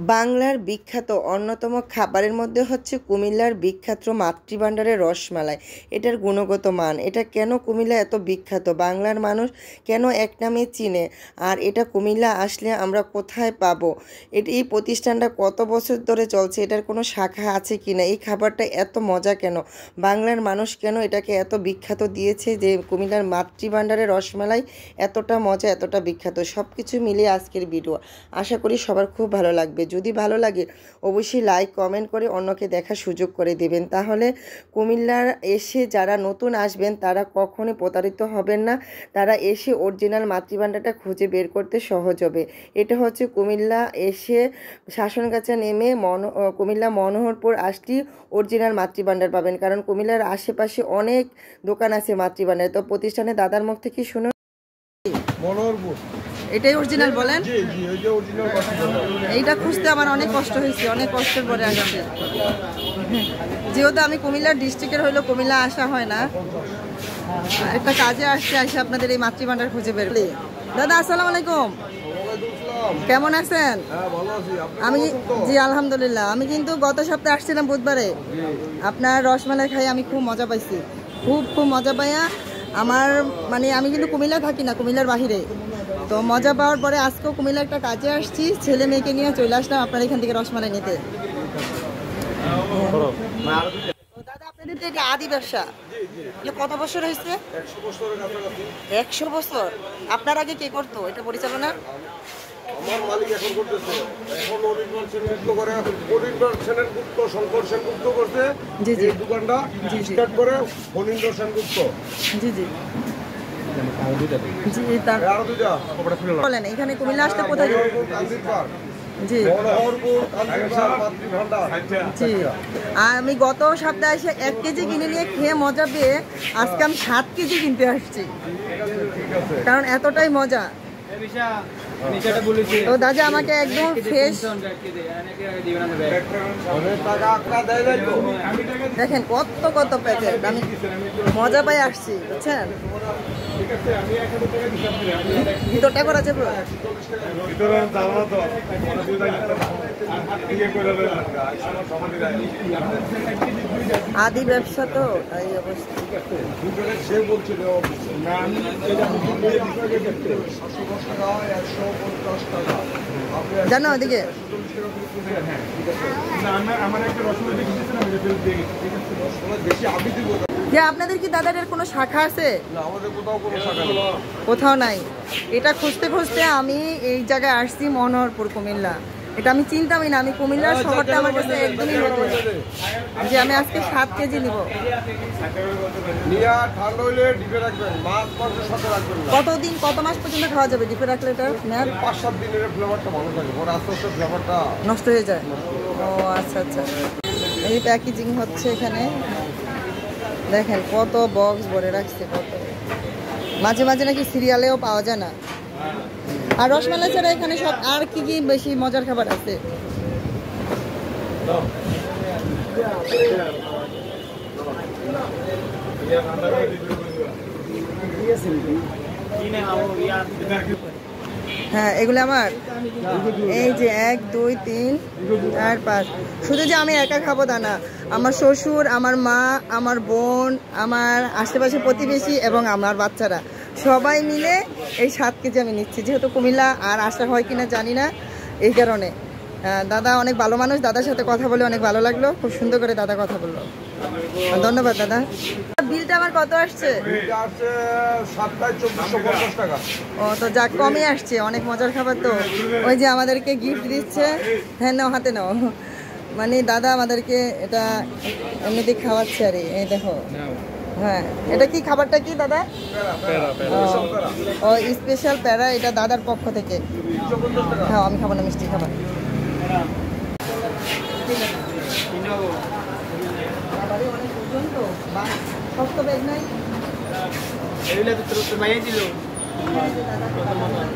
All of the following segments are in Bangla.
বাংলার বিখ্যাত অন্যতম খাবারের মধ্যে হচ্ছে কুমিল্লার বিখ্যাত মাতৃভাণ্ডারের রসমালাই। এটার গুণগত মান, এটা কেন কুমিল্লা এত বিখ্যাত, বাংলার মানুষ কেন এক নামে চিনে, আর এটা কুমিল্লা আসলে আমরা কোথায় পাবো, এই প্রতিষ্ঠানটা কত বছর ধরে চলছে, এটার কোনো শাখা আছে কি না, এই খাবারটা এত মজা কেন, বাংলার মানুষ কেন এটাকে এত বিখ্যাত দিয়েছে যে কুমিল্লার মাতৃভাণ্ডারের রসমালাই এতটা মজা, এতটা বিখ্যাত। সব কিছু মিলিয়ে আজকের ভিডিও, আশা করি সবার খুব ভালো লাগবে। যদি ভালো লাগে অবশ্যই লাইক কমেন্ট করে অন্যকে দেখার সুযোগ করে দেবেন, তাহলে কুমিল্লার এসে যারা নতুন আসবেন তারা কখনোই প্রতারিত হবেন না, তারা এসে অরিজিনাল মাতৃভাণ্ডারটা খুঁজে বের করতে সহজ হবে। এটা হচ্ছে কুমিল্লা এসে শাসনগাছা নেমে কুমিল্লা মনোহরপুর আসলেই অরিজিনাল মাতৃভাণ্ডার পাবেন, কারণ কুমিল্লার আশেপাশে অনেক দোকান আছে মাতৃভাণ্ডার। তো প্রতিষ্ঠানে দাদার মুখ থেকে শুনুন। মনোহরপুর এটাই অরিজিনাল বলেন? জি জি, ওই যে অরিজিনাল এইটা খুঁজতে আমার অনেক কষ্ট হয়েছে, অনেক কষ্টের পরে আসছে। যেহেতু আমি কুমিল্লার ডিস্ট্রিক্টের হইলো, কুমিল্লা আসা হয় না, একটা কাজে আসছে, আসে আপনাদের এই মাতৃভাণ্ডার খুঁজে বের করি। দাদা আসসালামু আলাইকুম, কেমন আছেন? আমি জি আলহামদুলিল্লাহ। আমি কিন্তু গত সপ্তাহে আসছিলাম বুধবারে, আপনার রসমালাই খাই আমি খুব মজা পাইছি, খুব মজা পাইয়া আমার মানে আমি কিন্তু কুমিল্লায় থাকি না, কুমিল্লার বাহিরে। তো মজা পাওয়ার পরে আজকেও কুমিল্লা একটা কাজে আসছি, ছেলে মেয়েকে নিয়ে চলে আসলাম আপনার এখান থেকে রসমালাই নিতে। দাদা আপনাদের তো এটা আদি ব্যবসা, কত বছর হয়েছে? 100 বছর। আপনার আগে কে করতো এটা পরিচালনা? আমার মালিক এখন করতেছে, এখন অরিজিনাল সেনগুপ্ত করে, অরিজিনাল সেনগুপ্ত শঙ্কর সেনগুপ্ত করতে জি জি এই দোকানটা স্টার্ট করে ফণীন্দ্র সেনগুপ্ত। জি জি জি, তার আরো দুইটা বলেন এখানে কুমিল্লা আসতে কোথায়? জি মনোহরপুর কান্দিরপাড় মাতৃভাণ্ডার। জি, আর আমি গত সপ্তাহে এসে 1 কেজি কিনে নিয়ে খেয়ে মজা পেয়ে আজকে আমি 7 কেজি কিনতে আসছি, কারণ এতটাই মজা। তো দাদা আমাকে একদম ফ্রেশ দেখেন কত প্যাকেট, আমি মজা পাই আসছি, বুঝছেন? ভিতরটা করা যাবে? আদি ব্যবসা তো এই অবস্থা। সে বলছিল জানো ওদিকে যে আপনাদের কি দাদাদের কোনো শাখা আছে? কোথাও নাই। এটা খুঁজতে খুঁজতে আমি এই জায়গায় আসছি, মনোহরপুর কুমিল্লা। এটা আমি চিন্তামই না, আমি কুমিল্লার শহরটা আমার কাছে একদমই নতুন, যে আমি আজকে 7 কেজি নিব। কতদিন, কত মাস পর্যন্ত খাওয়া যাবে ডিপে রাখলে? এটা 5-7 দিনের ফ্লেভারটা ভালো থাকে, পরে আস্তে আস্তে ফ্লেভারটা নষ্ট হয়ে যায়। ও আচ্ছা আচ্ছা। এই প্যাকেজিং হচ্ছে এখানে, দেখেন কত বক্স ভরে রাখছে, কত মাঝে মাঝে নাকি সিরিয়ালেও পাওয়া যায় না। আর রসমালাই ছাড়া এখানে সব আর কি কি বেশি মজার খাবার আছে? হ্যাঁ এগুলো আমার, এই যে 1 2 3 4 5। শুধু যে আমি একা খাবো তা না, আমার শ্বশুর, আমার মা, আমার বোন, আমার আশেপাশে প্রতিবেশী এবং আমার বাচ্চারা সবাই মিলে এই 7 কেজি আমি নিচ্ছি। যেহেতু কুমিল্লা আর আসা হয় কিনা জানি না, এই কারণে। দাদা অনেক ভালো মানুষ, দাদার সাথে কথা বলে অনেক ভালো লাগলো, খুব সুন্দর করে দাদা কথা বললো। ধন্যবাদ দাদা। বিলটা আমার কত আসছে? ও তো যাক, কমই আসছে, অনেক মজার খাবার তো। ওই যে আমাদেরকে গিফট দিচ্ছে, হ্যাঁ নাও হাতে নাও, মানে দাদা আমাদেরকে এটা এমনিতে খাওয়াচ্ছে। আরে এই দেখো, হ্যাঁ এটা কি খাবারটা কি দাদা? ও স্পেশাল প্যারা, এটা দাদার পক্ষ থেকে। হ্যাঁ আমি খাবো না মিষ্টি খাবার। অনেক ওজন তো, শক্ত ব্যাগ নাই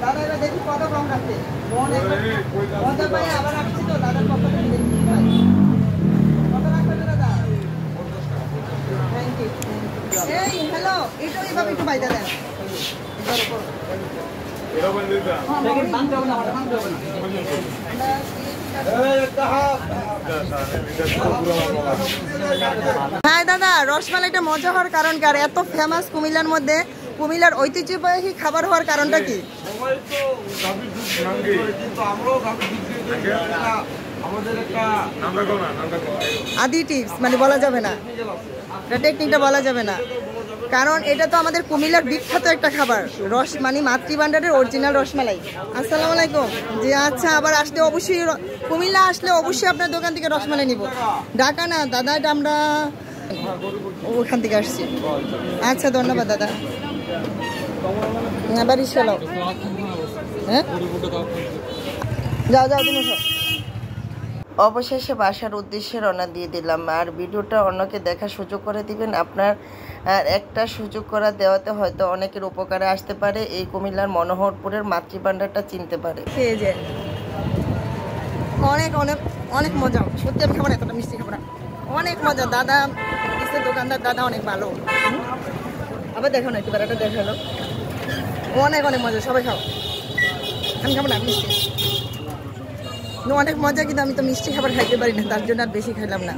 দাদা, এবার দেখি কত কম রাখছে। মজা পাই আবার আসছি তো দাদার পক্ষ থেকে, দেখি কত রাখবে দাদা। Thank you. এই হ্যালো, এটা এইভাবে একটু বাইদা দেন। এবার হ্যাঁ দাদা, রসমালাইটা মজা হওয়ার কারণ কি? আর এত ফেমাস কুমিল্লার মধ্যে, কুমিল্লার ঐতিহ্যবাহী খাবার হওয়ার কারণটা কি? সবাই তো গাভীর দুধ ভাঙে, কিন্তু আমরাও গাভীর দুধ দিয়ে আমাদের একটা আদি টিপস মানে বলা যাবে না, এটা টেকনিকটা বলা যাবে না, কারণ এটা তো আমাদের কুমিল্লার বিখ্যাত একটা খাবার, মানে মাতৃভান্ডারের অরিজিনাল রসমালাই। আসসালামু আলাইকুম। জি আচ্ছা, আবার আসলে অবশ্যই কুমিল্লা আসলে অবশ্যই আপনার দোকান থেকে রসমালাই নিব। ঢাকা না দাদা, এটা আমরা ওখান থেকে আসছি। আচ্ছা ধন্যবাদ দাদা। এবার ইসলাম হ্যাঁ, যাও যাও তুমি। অবশেষে বাসার উদ্দেশ্যে রওনা দিয়ে দিলাম। আর ভিডিওটা অন্যকে দেখার সুযোগ করে দিবেন। আপনার একটা সুযোগ করা দেওয়াতে হয়তো অনেকের উপকারে আসতে পারে, এই কুমিল্লার মনোহরপুরের মাতৃভান্ডারটা চিনতে পারে। খেয়ে যে অনেক অনেক অনেক মজা, সত্যি আমি খাবো না, এতটা মিষ্টি খাবো না, অনেক মজা। দাদা দোকানদার দাদা অনেক ভালো। আবার দেখো না, একটু বেড়াটা দেখালো, অনেক অনেক মজা, সবাই খাও। আমি খাবো না মিষ্টি, অনেক মজা, কিন্তু আমি তো মিষ্টি খাবার খাইতে পারি না, তার জন্য আর বেশি খাইলাম না।